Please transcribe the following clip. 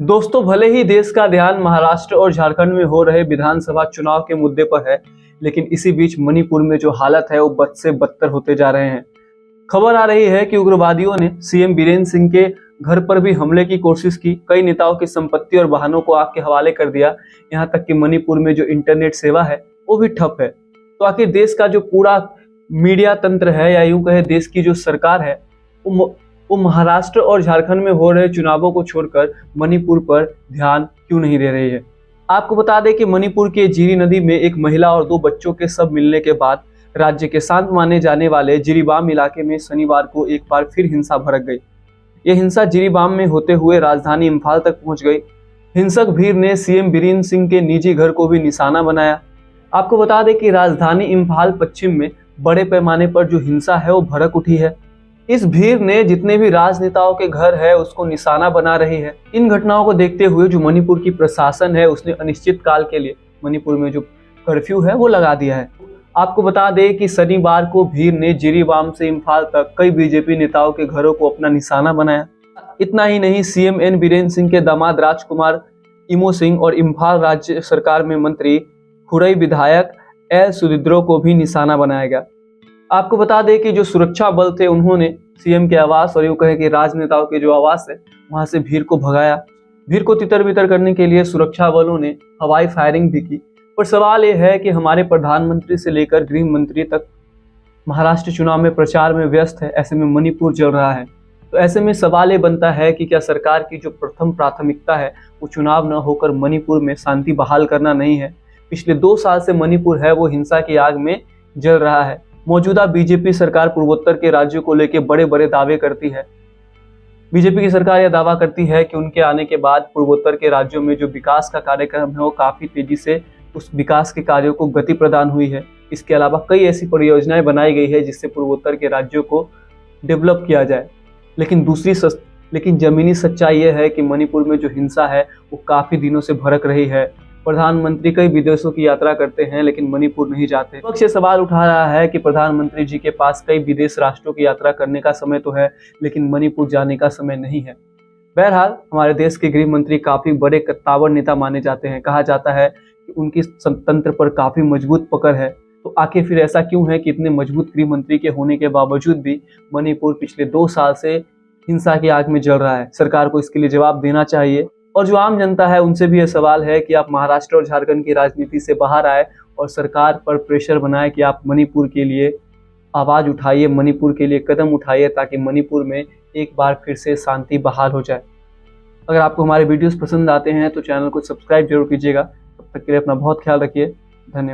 दोस्तों, भले ही देश का ध्यान महाराष्ट्र और झारखंड में हो रहे विधानसभा चुनाव के मुद्दे पर है, लेकिन इसी बीच मणिपुर में जो हालत है वो बद से बदतर होते जा रहे हैं। खबर आ रही है कि उग्रवादियों ने सीएम बीरेंद्र सिंह के घर पर भी हमले की कोशिश की, कई नेताओं की संपत्ति और वाहनों को आग के हवाले कर दिया। यहाँ तक कि मणिपुर में जो इंटरनेट सेवा है वो भी ठप है। तो आखिर देश का जो पूरा मीडिया तंत्र है, या यूं कहे देश की जो सरकार है, वो महाराष्ट्र और झारखंड में हो रहे चुनावों को छोड़कर मणिपुर पर ध्यान क्यों नहीं दे रही है। आपको बता दें कि मणिपुर के जिरी नदी में एक महिला और 2 बच्चों के शव मिलने के बाद राज्य के शांत माने जाने वाले जिरीबाम इलाके में शनिवार को एक बार फिर हिंसा भड़क गई। यह हिंसा जिरीबाम में होते हुए राजधानी इम्फाल तक पहुंच गई। हिंसक भीड़ ने सीएम बीरेंद्र सिंह के निजी घर को भी निशाना बनाया। आपको बता दें कि राजधानी इम्फाल पश्चिम में बड़े पैमाने पर जो हिंसा है वो भड़क उठी है। इस भीड़ ने जितने भी राजनेताओं के घर है उसको निशाना बना रही है। इन घटनाओं को देखते हुए जो मणिपुर की प्रशासन है उसने अनिश्चित काल के लिए मणिपुर में जो कर्फ्यू है वो लगा दिया है। आपको बता दें कि शनिवार को भीड़ ने जिरीबाम से इम्फाल तक कई बीजेपी नेताओं के घरों को अपना निशाना बनाया। इतना ही नहीं, सीएम एन बीरेंद्र सिंह के दामाद राजकुमार इमो सिंह और इम्फाल राज्य सरकार में मंत्री खुरई विधायक एल सुदिद्रो को भी निशाना बनाया गया। आपको बता दें कि जो सुरक्षा बल थे उन्होंने सीएम के आवास और यूं कहे कि राजनेताओं के जो आवास है वहां से भीड़ को भगाया। भीड़ को तितर बितर करने के लिए सुरक्षा बलों ने हवाई फायरिंग भी की। पर सवाल यह है कि हमारे प्रधानमंत्री से लेकर गृह मंत्री तक महाराष्ट्र चुनाव में प्रचार में व्यस्त है, ऐसे में मणिपुर जल रहा है। तो ऐसे में सवाल ये बनता है कि क्या सरकार की जो प्रथम प्राथमिकता है वो चुनाव न होकर मणिपुर में शांति बहाल करना नहीं है। पिछले 2 साल से मणिपुर है वो हिंसा की आग में जल रहा है। मौजूदा बीजेपी सरकार पूर्वोत्तर के राज्यों को लेकर बड़े बड़े दावे करती है। बीजेपी की सरकार यह दावा करती है कि उनके आने के बाद पूर्वोत्तर के राज्यों में जो विकास का कार्यक्रम है वो काफी तेजी से उस विकास के कार्यों को गति प्रदान हुई है। इसके अलावा कई ऐसी परियोजनाएं बनाई गई है जिससे पूर्वोत्तर के राज्यों को डेवलप किया जाए। लेकिन जमीनी सच्चाई यह है कि मणिपुर में जो हिंसा है वो काफी दिनों से भड़क रही है। प्रधानमंत्री कई विदेशों की यात्रा करते हैं लेकिन मणिपुर नहीं जाते। विपक्ष ये सवाल उठा रहा है कि प्रधानमंत्री जी के पास कई विदेश राष्ट्रों की यात्रा करने का समय तो है, लेकिन मणिपुर जाने का समय नहीं है। बहरहाल हमारे देश के गृह मंत्री काफी बड़े कद्दावर नेता माने जाते हैं। कहा जाता है कि उनकी तंत्र पर काफी मजबूत पकड़ है। तो आखिर फिर ऐसा क्यों है कि इतने मजबूत गृह मंत्री के होने के बावजूद भी मणिपुर पिछले 2 साल से हिंसा की आग में जल रहा है। सरकार को इसके लिए जवाब देना चाहिए। और जो आम जनता है उनसे भी यह सवाल है कि आप महाराष्ट्र और झारखंड की राजनीति से बाहर आए और सरकार पर प्रेशर बनाए कि आप मणिपुर के लिए आवाज़ उठाइए, मणिपुर के लिए कदम उठाइए, ताकि मणिपुर में एक बार फिर से शांति बहाल हो जाए। अगर आपको हमारे वीडियोस पसंद आते हैं तो चैनल को सब्सक्राइब जरूर कीजिएगा। तब तक के लिए अपना बहुत ख्याल रखिए। धन्यवाद।